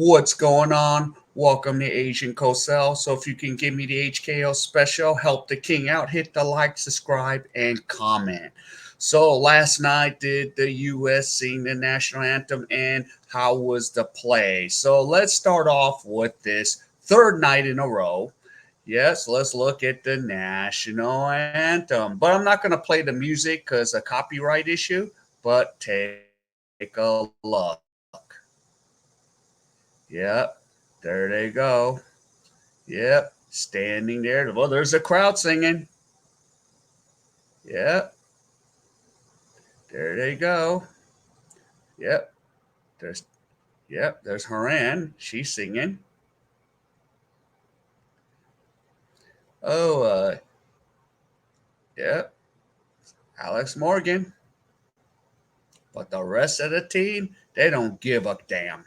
What's going on? Welcome to Asian Cosell. So if you can give me the HKO special, help the king out, hit the like, subscribe, and comment. So last night did the US sing the national anthem and how was the play? So let's start off with this third night in a row. Yes, let's look at the national anthem. But I'm not going to play the music because a copyright issue, but take a look. Yep, there they go. Yep, standing there. Well, there's a crowd singing. Yep, there they go. Yep, there's there's Haran. She's singing. Oh, yep, Alex Morgan. But the rest of the team, they don't give a damn.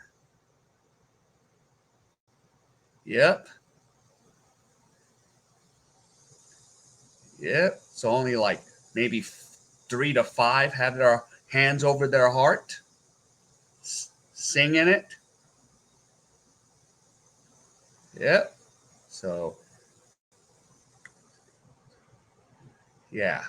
Yep, yep. So only like maybe 3 to 5 have their hands over their heart, singing it. Yep. So yeah.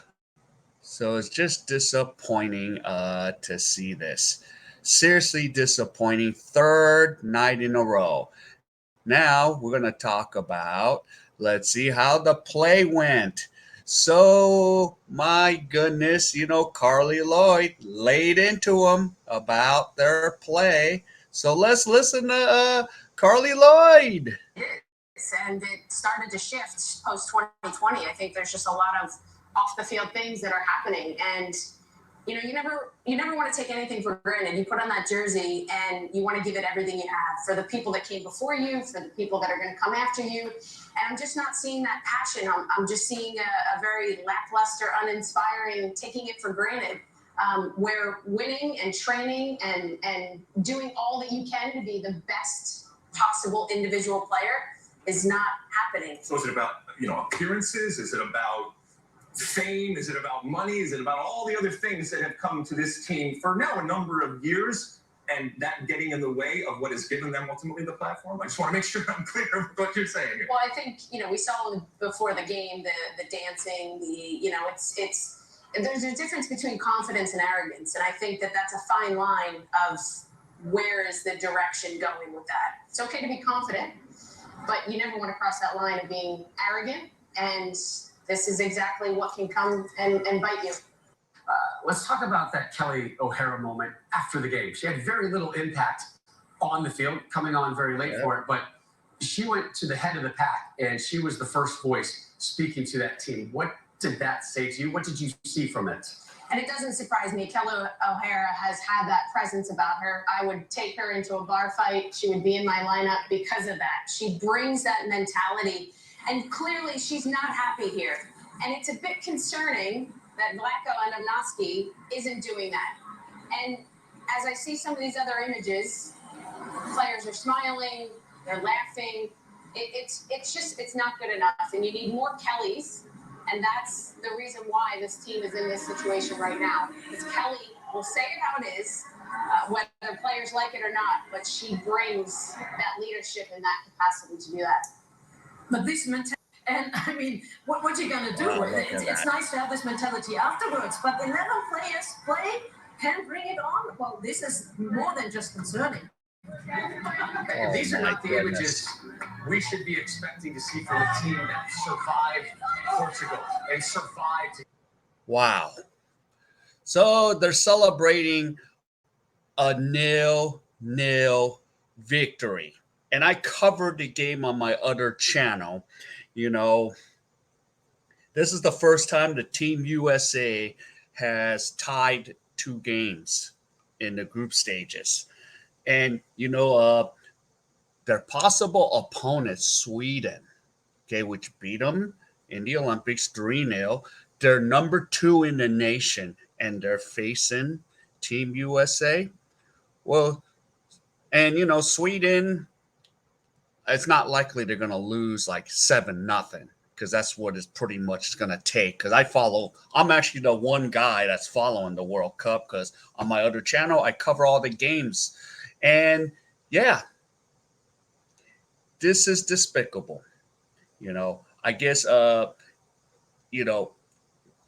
So it's just disappointing to see this. Seriously disappointing. Third night in a row. Now we're going to talk about, let's see how the play went. So, my goodness, Carli Lloyd laid into them about their play. So let's listen to Carli Lloyd. And it started to shift post 2020. I think there's just a lot of off the field things that are happening, and you never want to take anything for granted. You put on that jersey and you want to give it everything you have for the people that came before you, for the people that are going to come after you. And I'm just not seeing that passion. I'm just seeing a very lackluster, uninspiring, taking it for granted. Where winning and training and doing all that you can to be the best possible individual player is not happening. So is it about, appearances? Is it about fame? Is it about money? Is it about all the other things that have come to this team for now a number of years, and that getting in the way of what has given them ultimately the platform? I just want to make sure I'm clear with what you're saying here. Well, I think, we saw before the game, the dancing, it's there's a difference between confidence and arrogance. And I think that that's a fine line of where is the direction going with that. It's okay to be confident, but you never want to cross that line of being arrogant. And this is exactly what can come and bite you. Let's talk about that Kelly O'Hara moment after the game. She had very little impact on the field, coming on very late for it, but she went to the head of the pack, and she was the first voice speaking to that team. What did that say to you? What did you see from it? And it doesn't surprise me. Kelly O'Hara has had that presence about her. I would take her into a bar fight. She would be in my lineup because of that. She brings that mentality. And clearly, she's not happy here. And it's a bit concerning that Vlatko Andonovski isn't doing that. And as I see some of these other images, players are smiling, they're laughing. It's not good enough. And you need more Kellys. And that's the reason why this team is in this situation right now. Because Kelly will say it how it is, whether players like it or not, but she brings that leadership and that capacity to do that. But this mentality, and I mean, what are you going to do with it? It's nice to have this mentality afterwards, but 11 players play, can bring it on. Well, this is more than just concerning. These are not the images we should be expecting to see from a team that survived Portugal and survived. Wow. So they're celebrating a 0-0 victory. And I covered the game on my other channel. This is the first time the Team USA has tied 2 games in the group stages. And, their possible opponent, Sweden, which beat them in the Olympics 3-0. They're number 2 in the nation, and they're facing Team USA. Well, and, Sweden, it's not likely they're going to lose like 7-0, because that's what it's pretty much going to take. Because I'm actually the one guy that's following the World Cup, because on my other channel, I cover all the games. And yeah, this is despicable. You know, I guess, you know,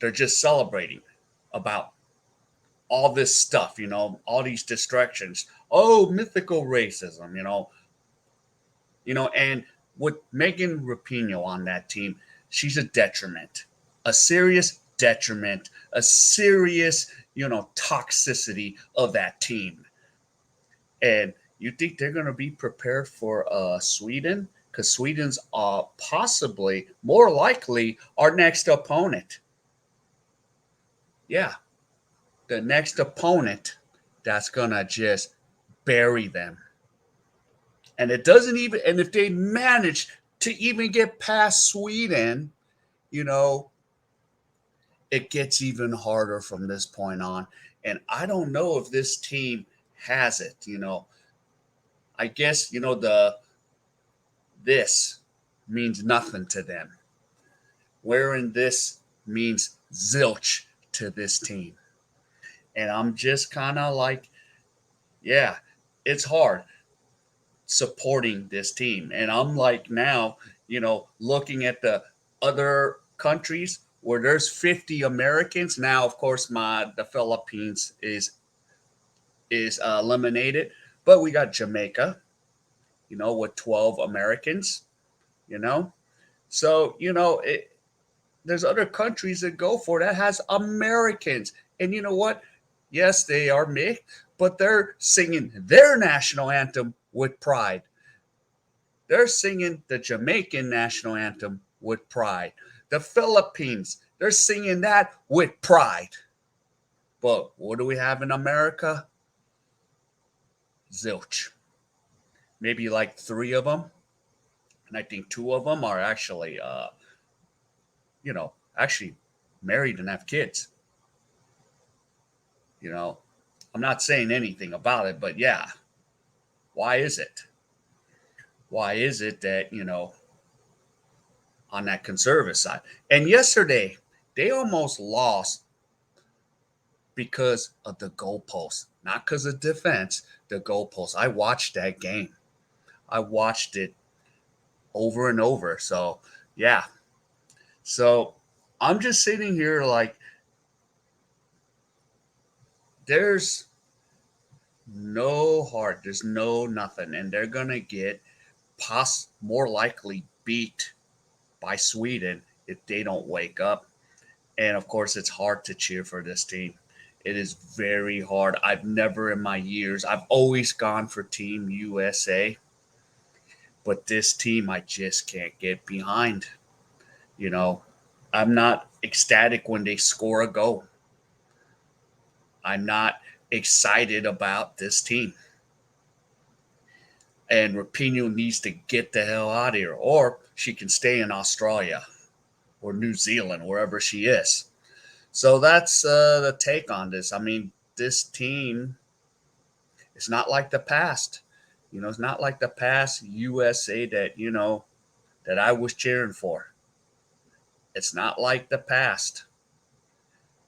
they're just celebrating about all this stuff, you know, all these distractions. Oh, mythical racism, and with Megan Rapinoe on that team, she's a detriment, a serious detriment, a serious, toxicity of that team. And you think they're going to be prepared for Sweden? Because Sweden's possibly, more likely, our next opponent. Yeah, the next opponent that's going to just bury them. And it doesn't even, and if they manage to even get past Sweden, you know, it gets even harder from this point on. And I don't know if this team has it, I guess, this means nothing to them. Wherein this means zilch to this team. And I'm just kind of like, yeah, it's hard supporting this team. And I'm like now, looking at the other countries where there's 50 Americans. Now, of course, the Philippines is eliminated, but we got Jamaica, with 12 Americans, So, there's other countries that go for that has Americans. And you know what? Yes, they are mixed, but they're singing their national anthem with pride. They're singing the Jamaican national anthem with pride. The Philippines, they're singing that with pride. But what do we have in America? Zilch. Maybe like 3 of them. And I think 2 of them are actually, actually married and have kids. I'm not saying anything about it, but yeah, why is it? Why is it that, on that conservative side? And yesterday, they almost lost because of the goalposts, not because of defense, the goalposts. I watched that game. I watched it over and over. So, yeah. So, I'm just sitting here like, there's no heart, there's no nothing, and they're gonna get more likely beat by Sweden if they don't wake up. And of course, it's hard to cheer for this team. It is very hard. I've never in my years, I've always gone for Team USA, but this team I just can't get behind. I'm not ecstatic when they score a goal. I'm not excited about this team. And Rapinoe needs to get the hell out of here, or she can stay in Australia or New Zealand, wherever she is. So that's the take on this. I mean, this team, it's not like the past. It's not like the past USA that, that I was cheering for. It's not like the past.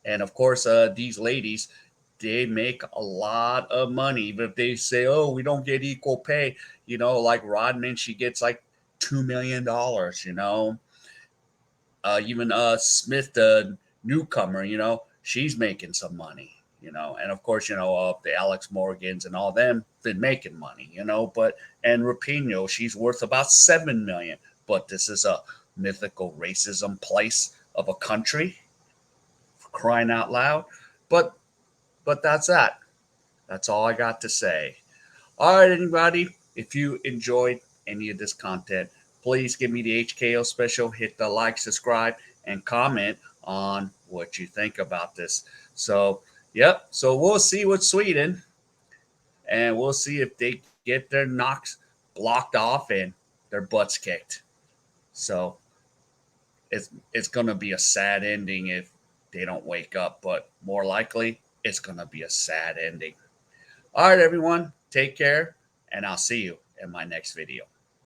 And of course, these ladies, they make a lot of money. But if they say, oh, we don't get equal pay, like Rodman, she gets like $2 million, even Smith, the newcomer, she's making some money, and of course, the Alex Morgans and all them been making money, and Rapinoe, she's worth about $7 million. But this is a mythical racism place of a country, for crying out loud. But that's that. That's all I got to say. All right, anybody, if you enjoyed any of this content, please give me the HKO special, hit the like, subscribe, and comment on what you think about this. So, yep. So we'll see with Sweden, and we'll see if they get their knocks blocked off and their butts kicked. So it's going to be a sad ending if they don't wake up, but more likely it's going to be a sad ending. All right, everyone, take care, and I'll see you in my next video.